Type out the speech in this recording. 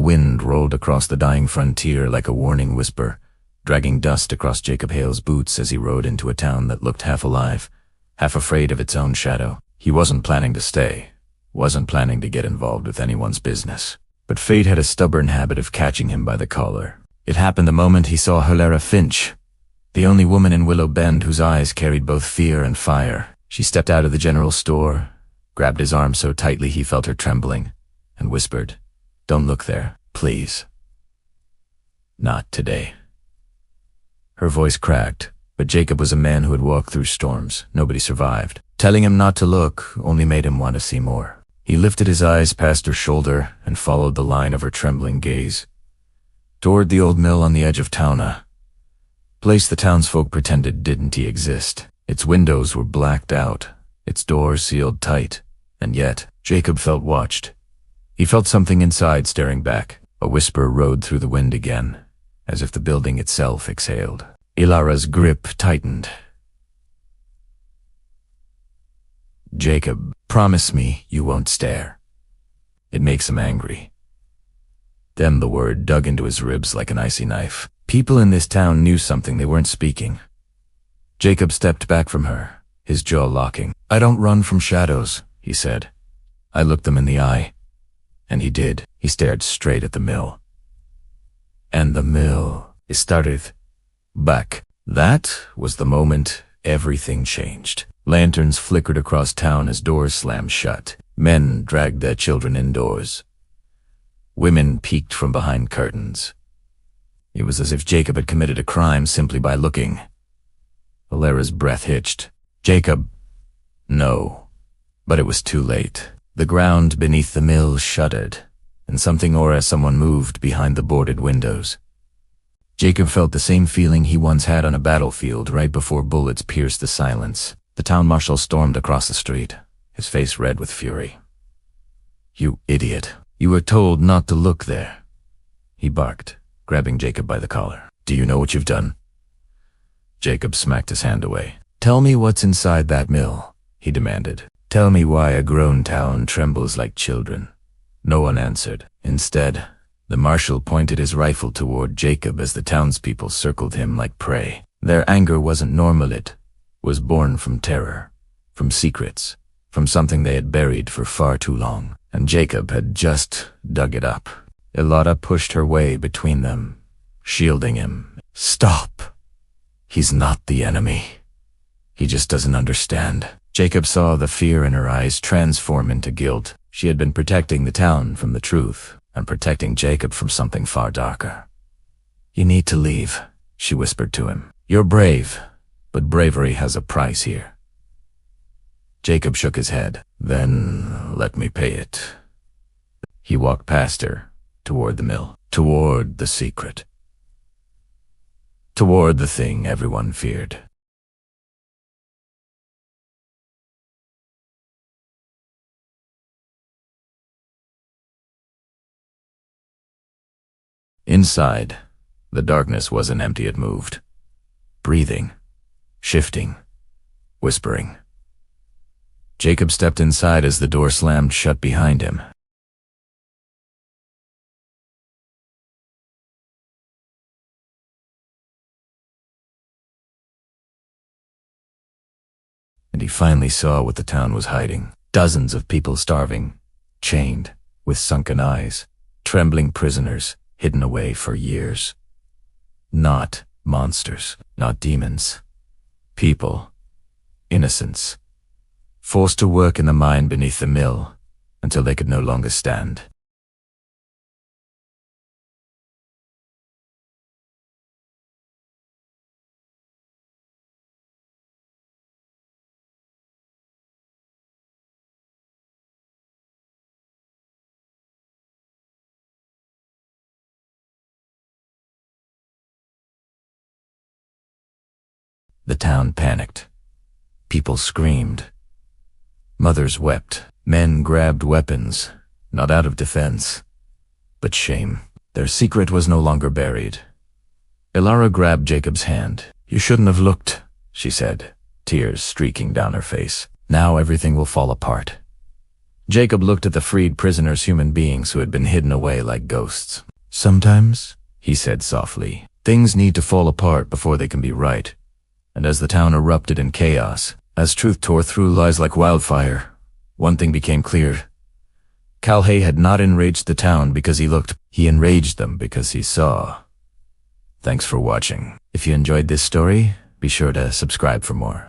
wind rolled across the dying frontier like a warning whisper, dragging dust across Jacob Hale's boots as he rode into a town that looked half alive, half afraid of its own shadow. He wasn't planning to stay, wasn't planning to get involved with anyone's business. But fate had a stubborn habit of catching him by the collar. It happened the moment he saw Hilara Finch, the only woman in Willow Bend whose eyes carried both fear and fire. She stepped out of the general store, grabbed his arm so tightly he felt her trembling, and whispered, "Don't look there, please. Not today." Her voice cracked, but Jacob was a man who had walked through storms. Nobody survived. Telling him not to look only made him want to see more. He lifted his eyes past her shoulder and followed the line of her trembling gaze. Toward the old mill on the edge of town, a place the townsfolk pretended didn't exist. Its windows were blacked out, its doors sealed tight, and yet Jacob felt watched. He felt something inside staring back. A whisper rode through the wind again, as if the building itself exhaled. Ilara's grip tightened. "Jacob, promise me you won't stare. It makes him angry." Then the word dug into his ribs like an icy knife. People in this town knew something they weren't speaking. Jacob stepped back from her, his jaw locking. "I don't run from shadows," he said. "I looked them in the eye." And he did. He stared straight at the mill. And the mill started back. That was the moment everything changed. Lanterns flickered across town as doors slammed shut. Men dragged their children indoors. Women peeked from behind curtains. It was as if Jacob had committed a crime simply by looking. Valera's breath hitched. "Jacob." No. But it was too late. The ground beneath the mill shuddered, and something or as someone moved behind the boarded windows. Jacob felt the same feeling he once had on a battlefield right before bullets pierced the silence. The town marshal stormed across the street, his face red with fury. "You idiot. You were told not to look there," he barked, grabbing Jacob by the collar. "Do you know what you've done?" Jacob smacked his hand away. "Tell me what's inside that mill," he demanded. "Tell me why a grown town trembles like children." No one answered. Instead, the marshal pointed his rifle toward Jacob as the townspeople circled him like prey. Their anger wasn't normal, it was born from terror, from secrets, from something they had buried for far too long. And Jacob had just dug it up. Ilara pushed her way between them, shielding him. "Stop. He's not the enemy. He just doesn't understand." Jacob saw the fear in her eyes transform into guilt. She had been protecting the town from the truth, and protecting Jacob from something far darker. "You need to leave," she whispered to him. "You're brave, but bravery has a price here." Jacob shook his head. "Then let me pay it." He walked past her, toward the mill, toward the secret, toward the thing everyone feared. Inside, the darkness wasn't empty, it moved. Breathing, shifting, whispering. Jacob stepped inside as the door slammed shut behind him. And he finally saw what the town was hiding. Dozens of people starving, chained, with sunken eyes, trembling prisoners, hidden away for years. Not monsters, not demons. People, innocents, forced to work in the mine beneath the mill until they could no longer stand. The town panicked. People screamed. Mothers wept. Men grabbed weapons, not out of defense, but shame. Their secret was no longer buried. Ilara grabbed Jacob's hand. "You shouldn't have looked," she said, tears streaking down her face. "Now everything will fall apart. Jacob looked at the freed prisoners, human beings who had been hidden away like ghosts. "Sometimes," he said softly, "things need to fall apart before they can be right." And as the town erupted in chaos, as truth tore through lies like wildfire, one thing became clear. Calhay had not enraged the town because he looked. He enraged them because he saw. Thanks for watching. If you enjoyed this story, be sure to subscribe for more.